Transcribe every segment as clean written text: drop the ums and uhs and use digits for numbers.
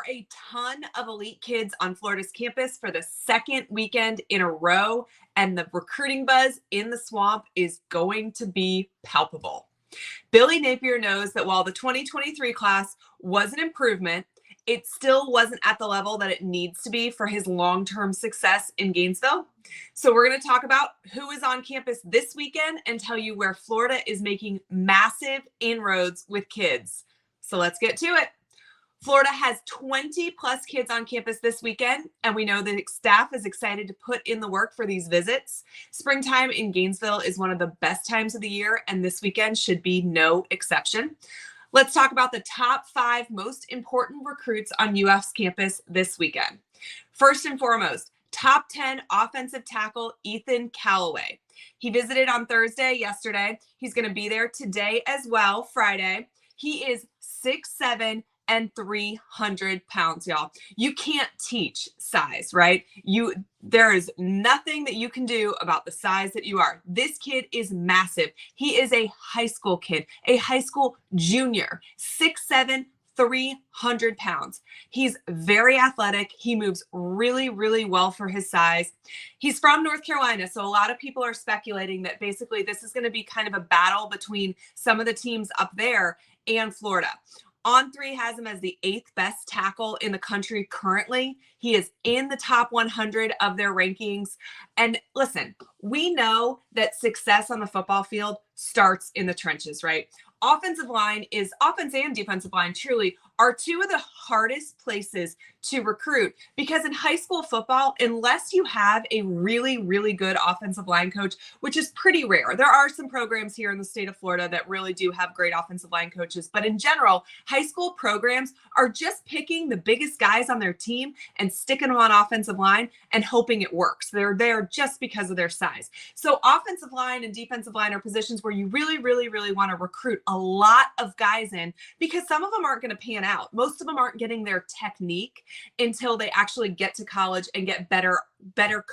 a ton of elite kids on Florida's campus for the second weekend in a row, and the recruiting buzz in the swamp is going to be palpable. Billy Napier knows that while the 2023 class was an improvement, it still wasn't at the level that it needs to be for his long-term success in Gainesville. So we're going to talk about who is on campus this weekend and tell you where Florida is making massive inroads with kids. So let's get to it. Florida has 20 plus kids on campus this weekend, and we know the staff is excited to put in the work for these visits. Springtime in Gainesville is one of the best times of the year, and this weekend should be no exception. Let's talk about the top 5 most important recruits on UF's campus this weekend. First and foremost, top 10 offensive tackle Ethan Callaway. He visited on Thursday, yesterday. He's going to be there today as well, Friday. He is 6'7" and 300 pounds, y'all. You can't teach size, right? There is nothing that you can do about the size that you are. This kid is massive. He is a high school kid, a high school junior, 6'7", 300 pounds. He's very athletic. He moves really, really well for his size. He's from North Carolina, so a lot of people are speculating that basically this is going to be kind of a battle between some of the teams up there and Florida. On3 has him as the 8th best tackle in the country currently. He is in the top 100 of their rankings. And listen, we know that success on the football field starts in the trenches, right? Offense and defensive line truly are two of the hardest places to recruit, because in high school football, unless you have a really, really good offensive line coach, which is pretty rare, there are some programs here in the state of Florida that really do have great offensive line coaches. But in general, high school programs are just picking the biggest guys on their team and sticking them on offensive line and hoping it works. They're there just because of their size. So offensive line and defensive line are positions where you really, really, really want to recruit a lot of guys in, because some of them aren't going to pan out. Most of them aren't getting their technique until they actually get to college and get better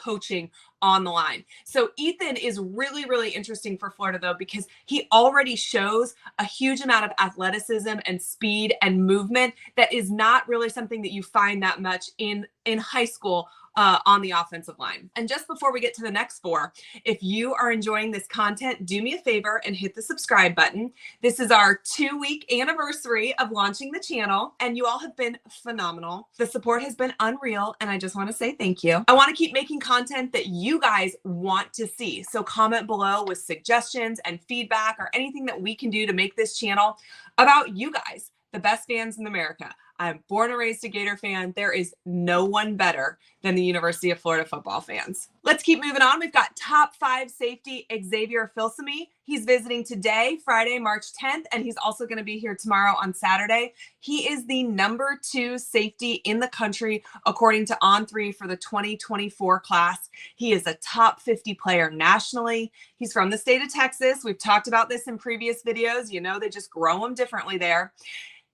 coaching on the line. So Ethan is really, really interesting for Florida, though, because he already shows a huge amount of athleticism and speed and movement that is not really something that you find that much in high school on the offensive line. And just before we get to the next 4, if you are enjoying this content, do me a favor and hit the subscribe button. This is our 2-week anniversary of launching the channel, and you all have been phenomenal. The support has been unreal, and I just want to say thank you. I want to keep making content that you guys want to see. So comment below with suggestions and feedback or anything that we can do to make this channel about you guys, the best fans in America. I'm born and raised a Gator fan. There is no one better than the University of Florida football fans. Let's keep moving on. We've got top 5 safety Xavier Filsaime. He's visiting today, Friday, March 10th, and he's also going to be here tomorrow on Saturday. He is the number 2 safety in the country, according to On3 for the 2024 class. He is a top 50 player nationally. He's from the state of Texas. We've talked about this in previous videos. You know, they just grow them differently there.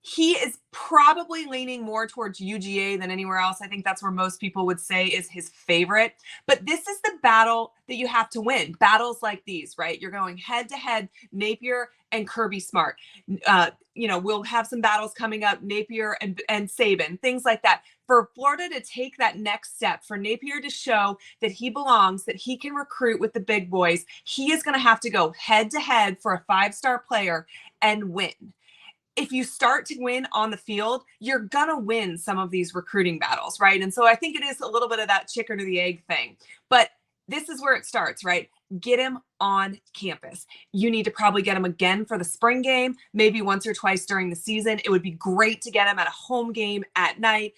He is probably leaning more towards UGA than anywhere else. I think that's where most people would say is his favorite. But this is the battle that you have to win. Battles like these, right? You're going head to head, Napier and Kirby Smart. We'll have some battles coming up, Napier and Saban, things like that. For Florida to take that next step, for Napier to show that he belongs, that he can recruit with the big boys, he is going to have to go head to head for a 5-star player and win. If you start to win on the field, you're going to win some of these recruiting battles, right? And so I think it is a little bit of that chicken or the egg thing. But this is where it starts, right? Get him on campus. You need to probably get him again for the spring game, maybe once or twice during the season. It would be great to get him at a home game at night,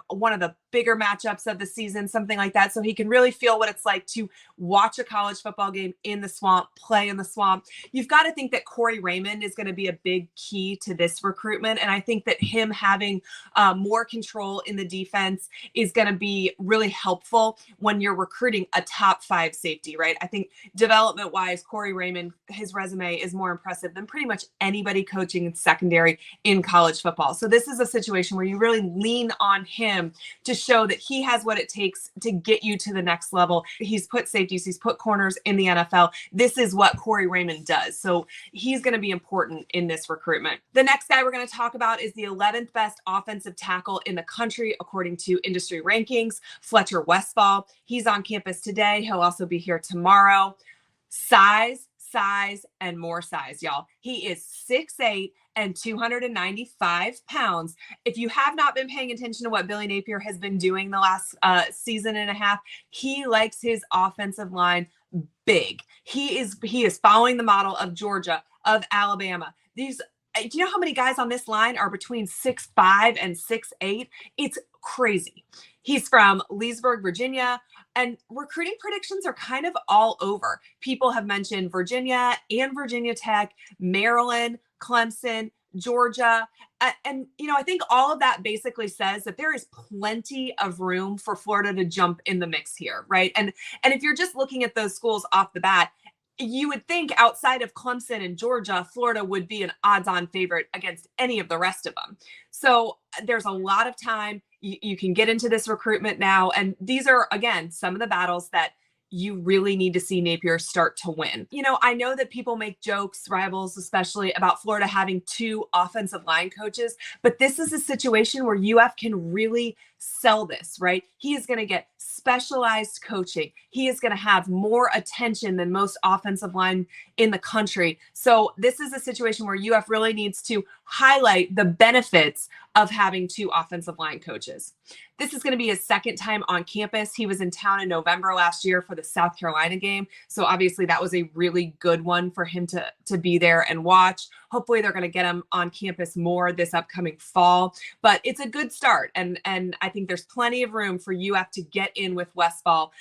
one of the bigger matchups of the season, something like that, so he can really feel what it's like to watch a college football game in the swamp, play in the swamp. You've got to think that Raymond is going to be a big key to this recruitment, and I think that him having more control in the defense is going to be really helpful when you're recruiting a top 5 safety, right? I think development-wise, Corey Raymond, his resume is more impressive than pretty much anybody coaching in secondary in college football. So this is a situation where you really lean on him to show that he has what it takes to get you to the next level. He's put safeties, he's put corners in the NFL. This is what Corey Raymond does. So he's going to be important in this recruitment. The next guy we're going to talk about is the 11th best offensive tackle in the country, according to industry rankings, Fletcher Westfall. He's on campus today. He'll also be here tomorrow. Size, and more size, y'all. He is 6'8" and 295 pounds. If you have not been paying attention to what Billy Napier has been doing the last season and a half, he likes his offensive line big. He is following the model of Georgia, of Alabama. Do you know how many guys on this line are between 6'5" and 6'8"? It's crazy. He's from Leesburg, Virginia, and recruiting predictions are kind of all over. People have mentioned Virginia and Virginia Tech, Maryland, Clemson, Georgia. And, I think all of that basically says that there is plenty of room for Florida to jump in the mix here, right? And if you're just looking at those schools off the bat, you would think outside of Clemson and Georgia, Florida would be an odds-on favorite against any of the rest of them. So there's a lot of time. You can get into this recruitment now. And these are, again, some of the battles that you really need to see Napier start to win. I know that people make jokes, rivals especially, about Florida having 2 offensive line coaches, but this is a situation where UF can really sell this, right? He is going to get specialized coaching. He is going to have more attention than most offensive line in the country. So this is a situation where UF really needs to highlight the benefits of having 2 offensive line coaches. This is going to be his second time on campus. He was in town in November last year for the South Carolina game. So obviously that was a really good one for him to be there and watch. Hopefully they're going to get him on campus more this upcoming fall, but it's a good start. And I think there's plenty of room for UF to get in with Westfall.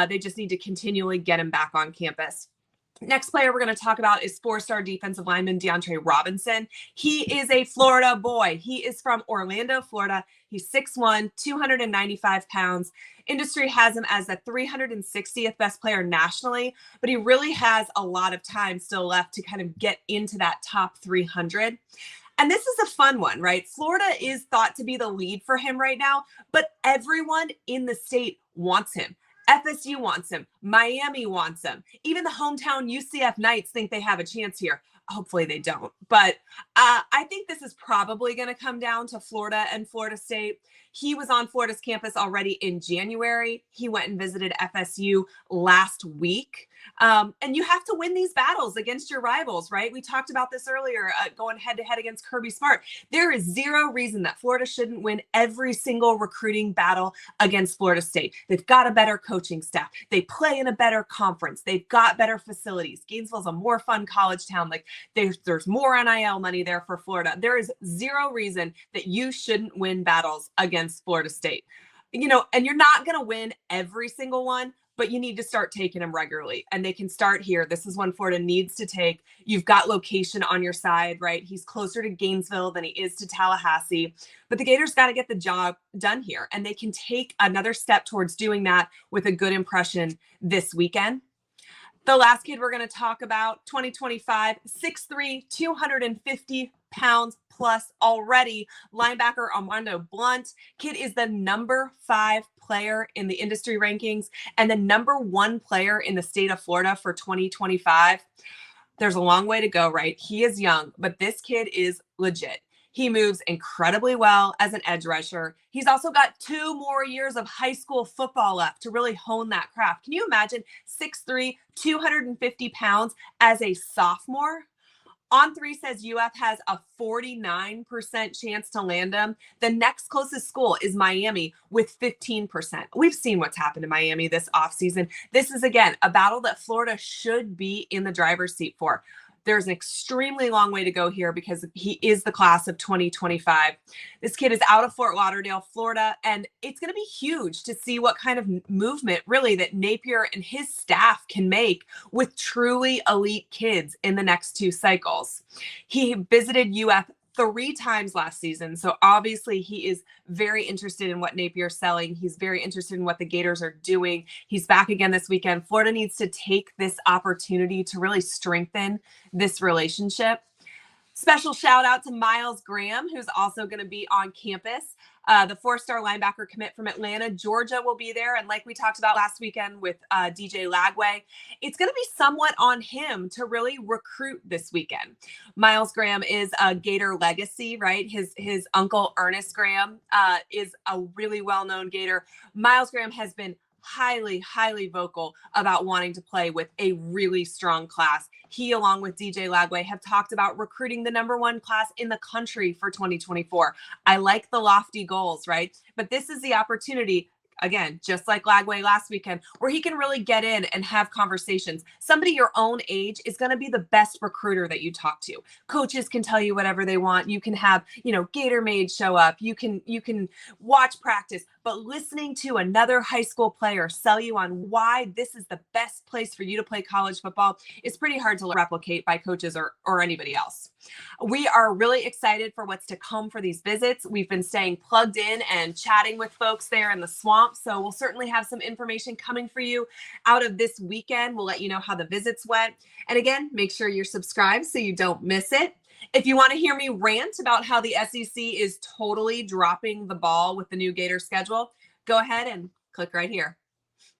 They just need to continually get him back on campus. Next player we're going to talk about is 4-star defensive lineman DeAndre Robinson. He is a Florida boy. He is from Orlando, Florida. He's 6'1", 295 pounds. Industry has him as the 360th best player nationally, but he really has a lot of time still left to kind of get into that top 300. And this is a fun one, right? Florida is thought to be the lead for him right now, but everyone in the state wants him. FSU wants him. Miami wants him. Even the hometown UCF Knights think they have a chance here. Hopefully they don't. But I think this is probably going to come down to Florida and Florida State. He was on Florida's campus already in January. He went and visited FSU last week. And you have to win these battles against your rivals, right? We talked about this earlier, going head-to-head against Kirby Smart. There is zero reason that Florida shouldn't win every single recruiting battle against Florida State. They've got a better coaching staff. They play in a better conference. They've got better facilities. Gainesville's a more fun college town. Like there's more NIL money there for Florida. There is zero reason that you shouldn't win battles against Florida State. And you're not going to win every single one, but you need to start taking them regularly, and they can start here. This is one Florida needs to take. You've got location on your side, right? He's closer to Gainesville than he is to Tallahassee, but the Gators got to get the job done here, and they can take another step towards doing that with a good impression this weekend. The last kid we're going to talk about, 2025, 6'3", 250 pounds plus already, linebacker Armando Blunt. Kid is the number 5 player in the industry rankings and the number 1 player in the state of Florida for 2025. There's a long way to go, right? He is young, but this kid is legit. He moves incredibly well as an edge rusher. He's also got 2 more years of high school football left to really hone that craft. Can you imagine 6'3", 250 pounds as a sophomore? On3 says UF has a 49% chance to land him. The next closest school is Miami with 15%. We've seen what's happened to Miami this offseason. This is, again, a battle that Florida should be in the driver's seat for. There's an extremely long way to go here because he is the class of 2025. This kid is out of Fort Lauderdale, Florida, and it's going to be huge to see what kind of movement really that Napier and his staff can make with truly elite kids in the next 2 cycles. He visited UF 3 times last season. So obviously he is very interested in what Napier's selling. He's very interested in what the Gators are doing. He's back again this weekend. Florida needs to take this opportunity to really strengthen this relationship. Special shout out to Miles Graham, who's also going to be on campus. The 4-star linebacker commit from Atlanta, Georgia will be there. And like we talked about last weekend with DJ Lagway, it's going to be somewhat on him to really recruit this weekend. Miles Graham is a Gator legacy, right? His uncle, Ernest Graham, is a really well-known Gator. Miles Graham has been highly vocal about wanting to play with a really strong class. He, along with DJ Lagway, have talked about recruiting the #1 class in the country for 2024. I like the lofty goals, right? But this is the opportunity, again, just like Lagway last weekend, where he can really get in and have conversations. Somebody your own age is going to be the best recruiter that you talk to. Coaches can tell you whatever they want. You can have, Gator Maid show up. You can watch practice, but listening to another high school player sell you on why this is the best place for you to play college football is pretty hard to replicate by coaches or anybody else. We are really excited for what's to come for these visits. We've been staying plugged in and chatting with folks there in the swamp. So we'll certainly have some information coming for you out of this weekend. We'll let you know how the visits went. And again, make sure you're subscribed so you don't miss it. If you want to hear me rant about how the SEC is totally dropping the ball with the new Gator schedule, go ahead and click right here.